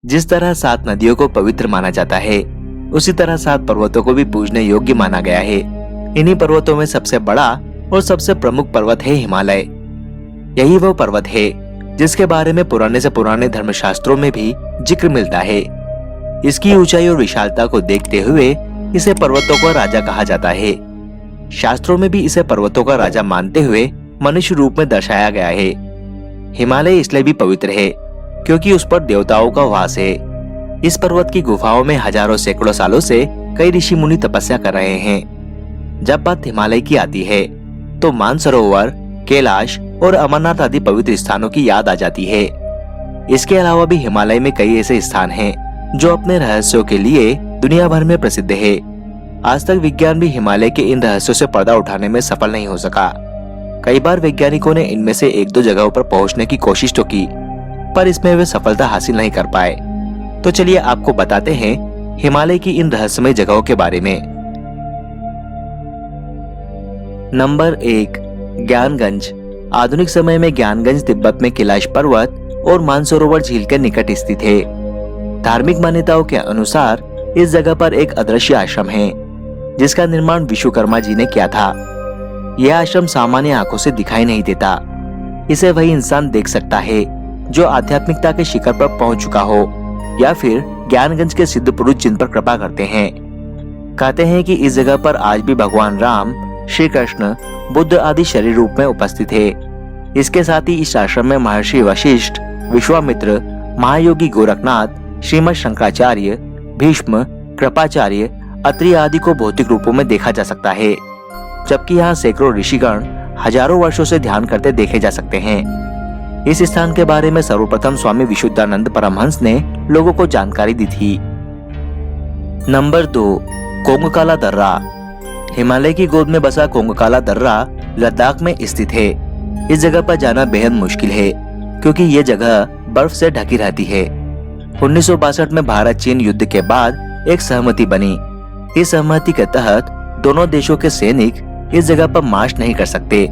जिस तरह 7 नदियों को पवित्र माना जाता है, उसी तरह 7 पर्वतों को भी पूजने योग्य माना गया है। इन्हीं पर्वतों में सबसे बड़ा और सबसे प्रमुख पर्वत है हिमालय। यही वो पर्वत है जिसके बारे में पुराने से पुराने धर्मशास्त्रों में भी जिक्र मिलता है। इसकी ऊंचाई और विशालता को देखते हुए इसे पर्वतों का राजा कहा जाता है। शास्त्रों में भी इसे पर्वतों का राजा मानते हुए मनुष्य रूप में दर्शाया गया है। हिमालय इसलिए भी पवित्र है क्योंकि उस पर देवताओं का वास है। इस पर्वत की गुफाओं में हजारों सैकड़ों सालों से कई ऋषि मुनि तपस्या कर रहे हैं। जब बात हिमालय की आती है तो मानसरोवर, कैलाश और अमरनाथ आदि पवित्र स्थानों की याद आ जाती है। इसके अलावा भी हिमालय में कई ऐसे स्थान हैं जो अपने रहस्यों के लिए दुनिया भर में प्रसिद्ध है। आज तक विज्ञान भी हिमालय के इन रहस्यों से पर्दा उठाने में सफल नहीं हो सका। कई बार वैज्ञानिकों ने इनमें से 1-2 जगहों पर पहुंचने की कोशिश तो की, पर इसमें वे सफलता हासिल नहीं कर पाए। तो चलिए आपको बताते हैं हिमालय की इन रहस्यमय जगहों के बारे में। नंबर 1, ज्ञानगंज। आधुनिक समय में ज्ञानगंज तिब्बत में कैलाश पर्वत और मानसरोवर झील के निकट स्थित है। धार्मिक मान्यताओं के अनुसार इस जगह पर एक अदृश्य आश्रम है जिसका निर्माण विश्वकर्मा जी ने किया था। यह आश्रम सामान्य आंखों से दिखाई नहीं देता। इसे वही इंसान देख सकता है जो आध्यात्मिकता के शिखर पर पहुंच चुका हो या फिर ज्ञानगंज के सिद्ध पुरुष जिन पर कृपा करते हैं। कहते हैं कि इस जगह पर आज भी भगवान राम, श्री कृष्ण, बुद्ध आदि शरीर रूप में उपस्थित है। इसके साथ ही इस आश्रम में महर्षि वशिष्ठ, विश्वामित्र, महायोगी गोरखनाथ, श्रीमद शंकराचार्य, भीष्म, कृपाचार्य, अत्रि आदि को भौतिक रूपों में देखा जा सकता है, जबकि यहाँ सैकड़ों ऋषिगण हजारों वर्षों से ध्यान करते देखे जा सकते हैं। इस स्थान के बारे में सर्वप्रथम स्वामी विशुद्धानंद परमहंस ने लोगों को जानकारी दी थी। नंबर 2, कोंगकाला दर्रा। हिमालय की गोद में बसा कोंगकाला दर्रा लद्दाख में स्थित है। इस जगह पर जाना बेहद मुश्किल है क्योंकि ये जगह बर्फ से ढकी रहती है। 1962 में भारत चीन युद्ध के बाद एक सहमति बनी। इस सहमति के तहत दोनों देशों के सैनिक इस जगह पर मार्च नहीं कर सकते,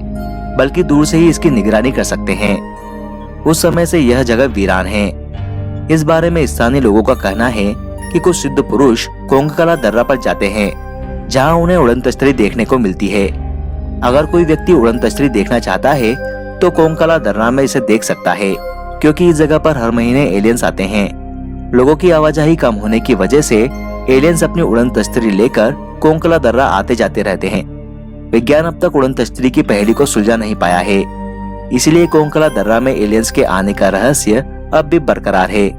बल्कि दूर से ही इसकी निगरानी कर सकते हैं। उस समय से यह जगह वीरान है। इस बारे में स्थानीय लोगों का कहना है कि कुछ सिद्ध पुरुष कोंगकाला दर्रा पर जाते हैं जहां उन्हें उड़न तश्तरी देखने को मिलती है। अगर कोई व्यक्ति उड़न तश्तरी देखना चाहता है तो कोंगकाला दर्रा में इसे देख सकता है क्योंकि इस जगह पर हर महीने एलियंस आते हैं। लोगों की आवाजाही कम होने की वजह से एलियंस अपनी उड़न तश्तरी लेकर कोंगकाला दर्रा आते जाते रहते हैं। विज्ञान अब तक उड़न तश्तरी की पहेली को सुलझा नहीं पाया है, इसलिए कोंगकाला दर्रा में एलियंस के आने का रहस्य अब भी बरकरार है।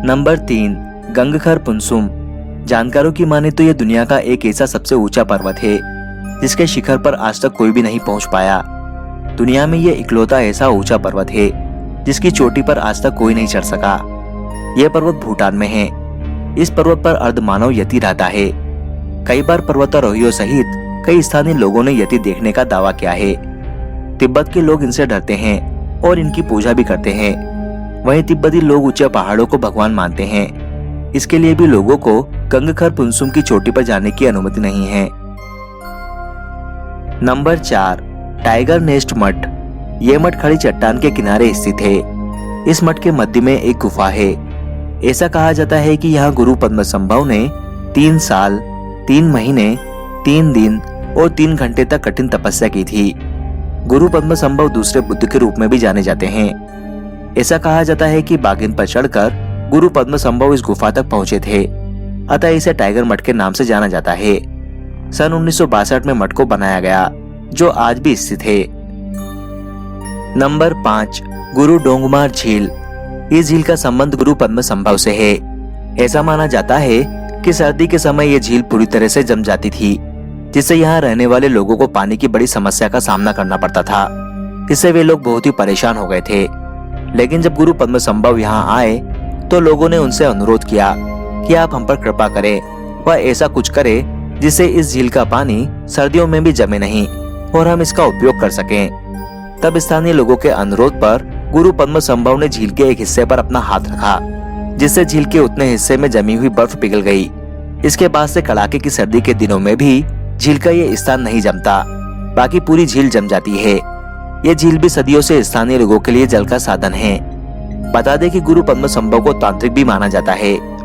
नंबर 3, गंगखर पुनसुम। जानकारों की माने तो यह दुनिया का एक ऐसा सबसे ऊंचा पर्वत है जिसके शिखर पर आज तक कोई भी नहीं पहुंच पाया। दुनिया में यह इकलौता ऐसा ऊंचा पर्वत है जिसकी चोटी पर आज तक कोई नहीं चढ़ सका। यह पर्वत भूटान में है। इस पर्वत पर अर्धमानव यति रहता है। कई बार पर्वतारोहियों सहित कई स्थानीय लोगों ने यति देखने का दावा किया है। तिब्बत के लोग इनसे डरते हैं और इनकी पूजा भी करते हैं। वहीं तिब्बती लोग ऊंचे पहाड़ों को भगवान मानते हैं। इसके लिए भी लोगों को गंगखर पुनसुम की चोटी पर जाने की अनुमति नहीं है। नंबर 4, टाइगर नेस्ट मठ। यह मठ खड़ी चट्टान के किनारे स्थित है। इस मठ के मध्य में एक गुफा है। ऐसा कहा जाता है कि यहाँ गुरु पद्मसंभव ने 3 साल, 3 महीने, 3 दिन और 3 घंटे तक कठिन तपस्या की थी। गुरु पद्मसंभव दूसरे बुद्ध के रूप में भी जाने जाते हैं। ऐसा कहा जाता है कि बागिन पर चढ़कर गुरु पद्मसंभव इस गुफा तक पहुंचे थे, अतः इसे टाइगर मठ के नाम से जाना जाता है। सन 1962 में मठ को बनाया गया जो आज भी स्थित है। नंबर 5, गुरु डोंगमार झील। इस झील का संबंध गुरु पद्मसंभव से है। ऐसा माना जाता है कि सर्दी के समय यह झील पूरी तरह से जम जाती थी, जिससे यहाँ रहने वाले लोगों को पानी की बड़ी समस्या का सामना करना पड़ता था। इससे वे लोग बहुत ही परेशान हो गए थे। लेकिन जब गुरु पद्मसंभव यहाँ आए तो लोगों ने उनसे अनुरोध किया कि आप हम पर कृपा करें व ऐसा कुछ करें जिससे इस झील का पानी सर्दियों में भी जमे नहीं और हम इसका उपयोग कर सकें। तब स्थानीय लोगों के अनुरोध पर गुरु पद्मसंभव ने झील के एक हिस्से पर अपना हाथ रखा, जिससे झील के उतने हिस्से में जमी हुई बर्फ पिघल गई। इसके बाद से कड़ाके की सर्दी के दिनों में भी झील का ये स्थान नहीं जमता, बाकी पूरी झील जम जाती है। ये झील भी सदियों से स्थानीय लोगों के लिए जल का साधन है। बता दें कि गुरु पद्मसंभव को तांत्रिक भी माना जाता है।